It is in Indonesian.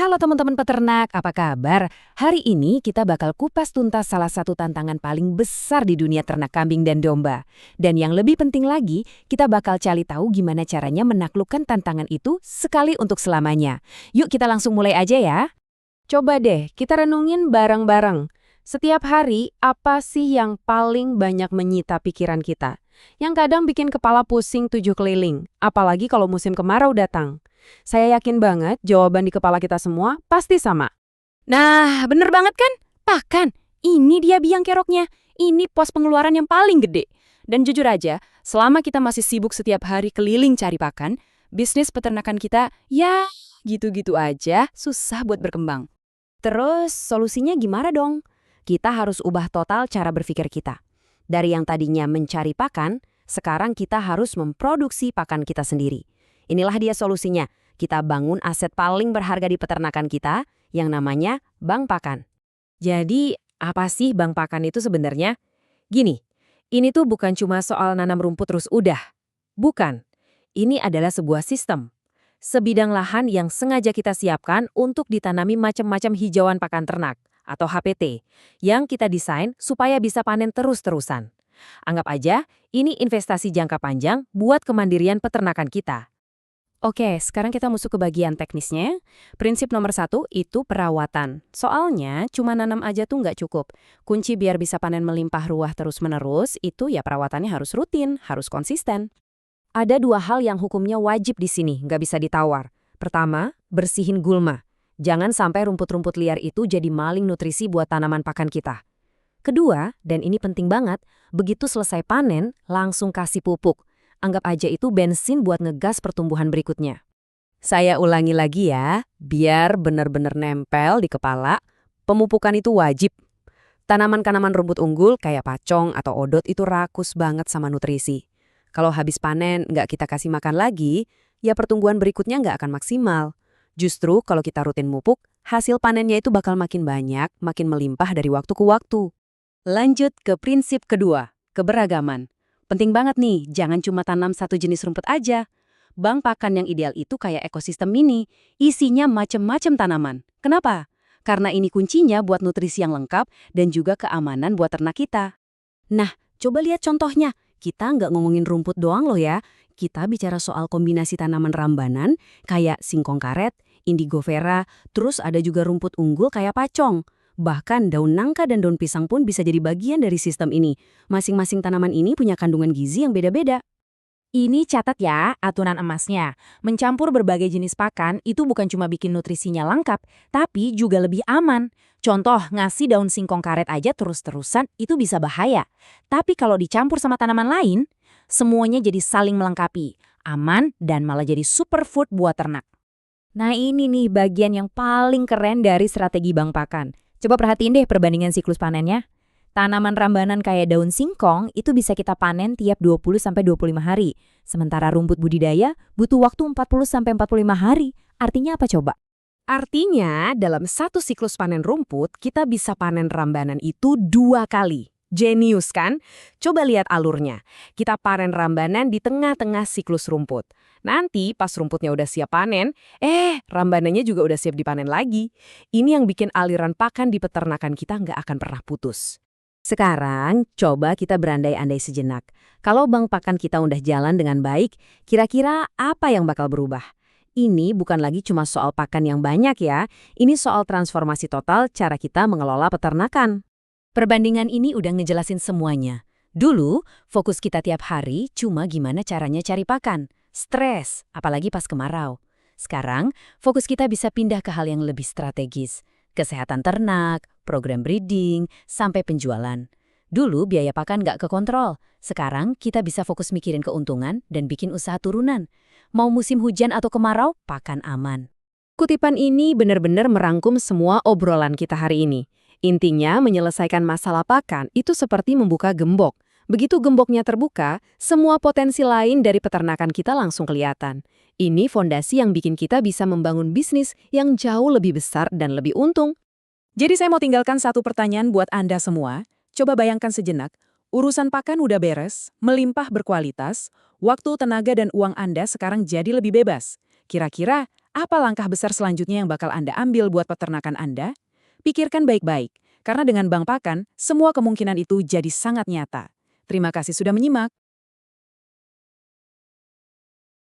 Halo teman-teman peternak, apa kabar? Hari ini kita bakal kupas tuntas salah satu tantangan paling besar di dunia ternak kambing dan domba. Dan yang lebih penting lagi, kita bakal cari tahu gimana caranya menaklukkan tantangan itu sekali untuk selamanya. Yuk kita langsung mulai aja ya. Coba deh, kita renungin bareng-bareng. Setiap hari, apa sih yang paling banyak menyita pikiran kita? Yang kadang bikin kepala pusing 7 keliling, apalagi kalau musim kemarau datang. Saya yakin banget jawaban di kepala kita semua pasti sama. Nah, bener banget kan? Pakan, ini dia biang keroknya. Ini pos pengeluaran yang paling gede. Dan jujur aja, selama kita masih sibuk setiap hari keliling cari pakan, bisnis peternakan kita ya gitu-gitu aja, susah buat berkembang. Terus solusinya gimana dong? Kita harus ubah total cara berpikir kita. Dari yang tadinya mencari pakan, sekarang kita harus memproduksi pakan kita sendiri. Inilah dia solusinya. Kita bangun aset paling berharga di peternakan kita yang namanya bank pakan. Jadi, apa sih bank pakan itu sebenarnya? Gini, ini tuh bukan cuma soal nanam rumput terus udah. Bukan. Ini adalah sebuah sistem. Sebidang lahan yang sengaja kita siapkan untuk ditanami macam-macam hijauan pakan ternak atau HPT yang kita desain supaya bisa panen terus-terusan. Anggap aja, ini investasi jangka panjang buat kemandirian peternakan kita. Oke, sekarang kita masuk ke bagian teknisnya. Prinsip nomor 1 itu perawatan. Soalnya, cuma nanam aja tuh nggak cukup. Kunci biar bisa panen melimpah ruah terus-menerus, itu ya perawatannya harus rutin, harus konsisten. Ada 2 hal yang hukumnya wajib di sini, nggak bisa ditawar. Pertama, bersihin gulma. Jangan sampai rumput-rumput liar itu jadi maling nutrisi buat tanaman pakan kita. Kedua, dan ini penting banget, begitu selesai panen, langsung kasih pupuk. Anggap aja itu bensin buat ngegas pertumbuhan berikutnya. Saya ulangi lagi ya, biar benar-benar nempel di kepala, pemupukan itu wajib. Tanaman-tanaman rumput unggul kayak pacong atau odot itu rakus banget sama nutrisi. Kalau habis panen nggak kita kasih makan lagi, ya pertumbuhan berikutnya nggak akan maksimal. Justru kalau kita rutin mupuk, hasil panennya itu bakal makin banyak, makin melimpah dari waktu ke waktu. Lanjut ke prinsip kedua, keberagaman. Penting banget nih, jangan cuma tanam satu jenis rumput aja. Bank pakan yang ideal itu kayak ekosistem mini, isinya macem-macem tanaman. Kenapa? Karena ini kuncinya buat nutrisi yang lengkap dan juga keamanan buat ternak kita. Nah, coba lihat contohnya. Kita nggak ngomongin rumput doang loh ya. Kita bicara soal kombinasi tanaman rambanan kayak singkong karet, indigo vera, terus ada juga rumput unggul kayak pacong. Bahkan daun nangka dan daun pisang pun bisa jadi bagian dari sistem ini. Masing-masing tanaman ini punya kandungan gizi yang beda-beda. Ini catat ya, aturan emasnya. Mencampur berbagai jenis pakan itu bukan cuma bikin nutrisinya lengkap, tapi juga lebih aman. Contoh, ngasih daun singkong karet aja terus-terusan itu bisa bahaya. Tapi kalau dicampur sama tanaman lain, semuanya jadi saling melengkapi. Aman dan malah jadi superfood buat ternak. Nah ini nih bagian yang paling keren dari strategi bank pakan. Coba perhatiin deh perbandingan siklus panennya. Tanaman rambanan kayak daun singkong itu bisa kita panen tiap 20-25 hari. Sementara rumput budidaya butuh waktu 40-45 hari. Artinya apa coba? Artinya dalam satu siklus panen rumput, kita bisa panen rambanan itu 2 kali. Jenius kan? Coba lihat alurnya. Kita panen rambanan di tengah-tengah siklus rumput. Nanti pas rumputnya udah siap panen, rambanannya juga udah siap dipanen lagi. Ini yang bikin aliran pakan di peternakan kita nggak akan pernah putus. Sekarang, coba kita berandai-andai sejenak. Kalau bank pakan kita udah jalan dengan baik, kira-kira apa yang bakal berubah? Ini bukan lagi cuma soal pakan yang banyak ya, ini soal transformasi total cara kita mengelola peternakan. Perbandingan ini udah ngejelasin semuanya. Dulu, fokus kita tiap hari cuma gimana caranya cari pakan. Stres, apalagi pas kemarau. Sekarang, fokus kita bisa pindah ke hal yang lebih strategis. Kesehatan ternak, program breeding, sampai penjualan. Dulu biaya pakan nggak kekontrol. Sekarang kita bisa fokus mikirin keuntungan dan bikin usaha turunan. Mau musim hujan atau kemarau, pakan aman. Kutipan ini benar-benar merangkum semua obrolan kita hari ini. Intinya, menyelesaikan masalah pakan itu seperti membuka gembok. Begitu gemboknya terbuka, semua potensi lain dari peternakan kita langsung kelihatan. Ini fondasi yang bikin kita bisa membangun bisnis yang jauh lebih besar dan lebih untung. Jadi saya mau tinggalkan satu pertanyaan buat Anda semua. Coba bayangkan sejenak, urusan pakan udah beres, melimpah berkualitas, waktu, tenaga, dan uang Anda sekarang jadi lebih bebas. Kira-kira Apa langkah besar selanjutnya yang bakal Anda ambil buat peternakan Anda? Pikirkan baik-baik, karena dengan bank pakan, semua kemungkinan itu jadi sangat nyata. Terima kasih sudah menyimak.